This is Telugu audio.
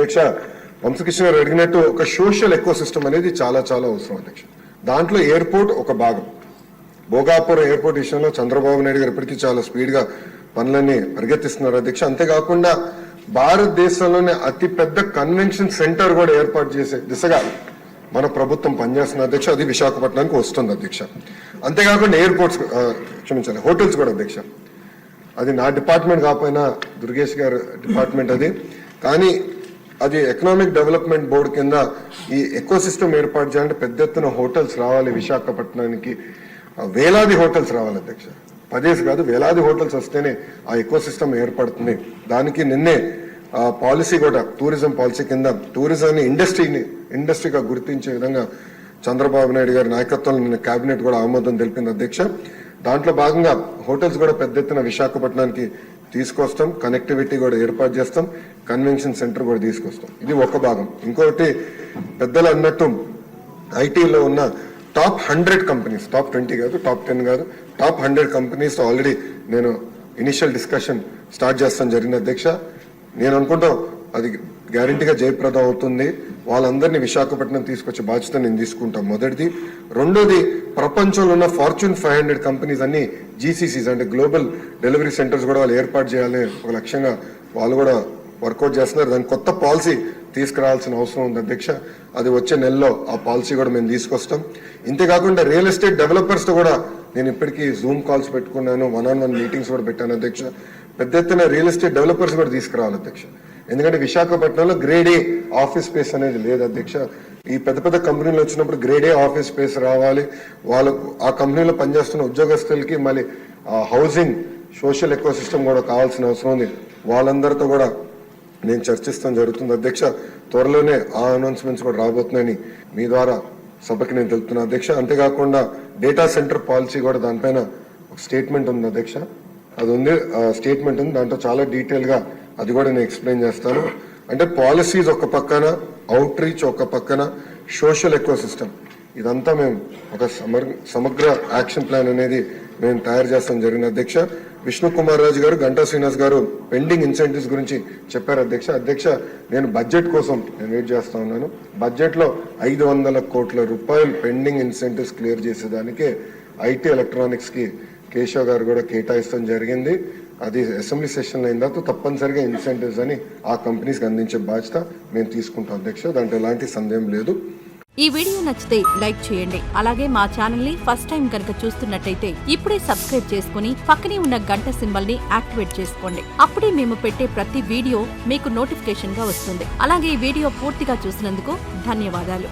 అధ్యక్ష వంశకృష్ణ గారు అడిగినట్టు ఒక సోషల్ ఎకో సిస్టమ్ అనేది చాలా చాలా అవసరం అధ్యక్ష. దాంట్లో ఎయిర్పోర్ట్ ఒక భాగం. భోగాపురం ఎయిర్పోర్ట్ విషయంలో చంద్రబాబు నాయుడు గారు ఇప్పటికీ చాలా స్పీడ్గా పనులన్నీ పరిగెత్తిస్తున్నారు అధ్యక్ష. అంతేకాకుండా భారతదేశంలోనే అతి పెద్ద కన్వెన్షన్ సెంటర్ కూడా ఏర్పాటు చేసే దిశగా మన ప్రభుత్వం పనిచేస్తున్న అధ్యక్ష. అది విశాఖపట్నానికి వస్తుంది అధ్యక్ష. అంతేకాకుండా ఎయిర్పోర్ట్స్ క్షమించాలి హోటల్స్ కూడా అధ్యక్ష. అది నా డిపార్ట్మెంట్ కాకపోయినా దుర్గేష్ గారి డిపార్ట్మెంట్ అది. కానీ అది ఎకనామిక్ డెవలప్మెంట్ బోర్డు కింద ఈ ఎకో సిస్టమ్ ఏర్పాటు చేయాలంటే పెద్ద ఎత్తున హోటల్స్ రావాలి విశాఖపట్నానికి. వేలాది హోటల్స్ రావాలి అధ్యక్ష. 10 కాదు వేలాది హోటల్స్ వస్తేనే ఆ ఎకో సిస్టమ్ ఏర్పడుతుంది. దానికి నిన్నే పాలసీ కూడా టూరిజం పాలసీ కింద టూరిజాన్ని ఇండస్ట్రీగా గుర్తించే విధంగా చంద్రబాబు నాయుడు గారి నాయకత్వంలో నిన్న కేబినెట్ కూడా ఆమోదం తెలిపింది అధ్యక్ష. దాంట్లో భాగంగా హోటల్స్ కూడా పెద్ద ఎత్తున విశాఖపట్నానికి తీసుకొస్తాం, కనెక్టివిటీ కూడా ఏర్పాటు చేస్తాం, కన్వెన్షన్ సెంటర్ కూడా తీసుకొస్తాం. ఇది ఒక భాగం. ఇంకొకటి పెద్దలు అన్నట్టు ఐటీలో ఉన్న టాప్ 100 కంపెనీస్, టాప్ 20 కాదు, టాప్ 10 కాదు, టాప్ 100 కంపెనీస్ ఆల్రెడీ నేను ఇనిషియల్ డిస్కషన్ స్టార్ట్ చేస్తాను జరిగింది అధ్యక్ష. నేను అనుకుంటాం అది గ్యారంటీగా జయప్రదం అవుతుంది. వాళ్ళందరినీ విశాఖపట్నం తీసుకొచ్చే బాధ్యత నేను తీసుకుంటాను మొదటిది. రెండోది ప్రపంచంలో ఉన్న ఫార్చ్యూన్ 500 కంపెనీస్ అన్ని జీసీసీస్ అంటే గ్లోబల్ డెలివరీ సెంటర్స్ కూడా వాళ్ళు ఏర్పాటు చేయాలని ఒక లక్ష్యంగా వాళ్ళు కూడా వర్కౌట్ చేస్తున్నారు. దానికి కొత్త పాలసీ తీసుకురావాల్సిన అవసరం ఉంది అధ్యక్ష. అది వచ్చే నెలలో ఆ పాలసీ కూడా మేము తీసుకొస్తాం. ఇంతేకాకుండా రియల్ ఎస్టేట్ డెవలపర్స్తో కూడా నేను ఇప్పటికీ జూమ్ కాల్స్ పెట్టుకున్నాను, 1-on-1 మీటింగ్స్ కూడా పెట్టాను అధ్యక్ష. పెద్ద ఎత్తున రియల్ ఎస్టేట్ డెవలపర్స్ కూడా తీసుకురావాలి అధ్యక్ష. ఎందుకంటే విశాఖపట్నంలో గ్రేడ్ ఏ ఆఫీస్ స్పేస్ అనేది లేదు అధ్యక్ష. ఈ పెద్ద పెద్ద కంపెనీలు వచ్చినప్పుడు గ్రేడ్ ఏ ఆఫీస్ స్పేస్ రావాలి. వాళ్ళకు ఆ కంపెనీలో పనిచేస్తున్న ఉద్యోగస్తులకి మళ్ళీ హౌసింగ్ సోషల్ ఎకో సిస్టమ్ కూడా కావాల్సిన అవసరం ఉంది. వాళ్ళందరితో కూడా నేను చర్చిస్తాం జరుగుతుంది అధ్యక్ష. త్వరలోనే ఆ అనౌన్స్మెంట్స్ కూడా రాబోతున్నాయని మీ ద్వారా సభకి నేను తెలుపుతున్నా అధ్యక్ష. అంతేకాకుండా డేటా సెంటర్ పాలసీ కూడా దానిపైన ఒక స్టేట్మెంట్ ఉంది అధ్యక్ష. అది ఉంది, స్టేట్మెంట్ ఉంది. దాంట్లో చాలా డీటెయిల్గా అది కూడా నేను ఎక్స్ప్లెయిన్ చేస్తాను. అంటే పాలసీస్ ఒక పక్కన, అవుట్ రీచ్ ఒక పక్కన, సోషల్ ఎకో సిస్టమ్, ఇదంతా మేము ఒక సమగ్ర యాక్షన్ ప్లాన్ అనేది మేము తయారు చేస్తాం జరిగిన అధ్యక్ష. విష్ణు కుమార్ రాజు గారు, గంటా శ్రీనివాస్ గారు పెండింగ్ ఇన్సెంటివ్స్ గురించి చెప్పారు అధ్యక్ష. అధ్యక్ష నేను బడ్జెట్ కోసం నేను వెయిట్ చేస్తా ఉన్నాను. బడ్జెట్లో 500 కోట్ల రూపాయలు పెండింగ్ ఇన్సెంటివ్స్ క్లియర్ చేసేదానికే ఐటీ ఎలక్ట్రానిక్స్కి కేశవ్ గారు కూడా కేటాయిస్తాం జరిగింది. అది అసెంబ్లీ సెషన్ అయిన తర్వాత తప్పనిసరిగా ఇన్సెంటివ్స్ అని ఆ కంపెనీస్కి అందించే బాధ్యత మేము తీసుకుంటాం అధ్యక్ష. దాంట్లో ఎలాంటి సందేహం లేదు. ఈ వీడియో నచ్చితే లైక్ చేయండి. అలాగే మా ఛానల్ ని ఫస్ట్ టైం కనుక చూస్తున్నట్టయితే ఇప్పుడే సబ్స్క్రైబ్ చేసుకుని పక్కనే ఉన్న గంట సింబల్ ని యాక్టివేట్ చేసుకోండి. అప్పుడే మేము పెట్టే ప్రతి వీడియో మీకు నోటిఫికేషన్ గా వస్తుంది. అలాగే ఈ వీడియో పూర్తిగా చూసినందుకు ధన్యవాదాలు.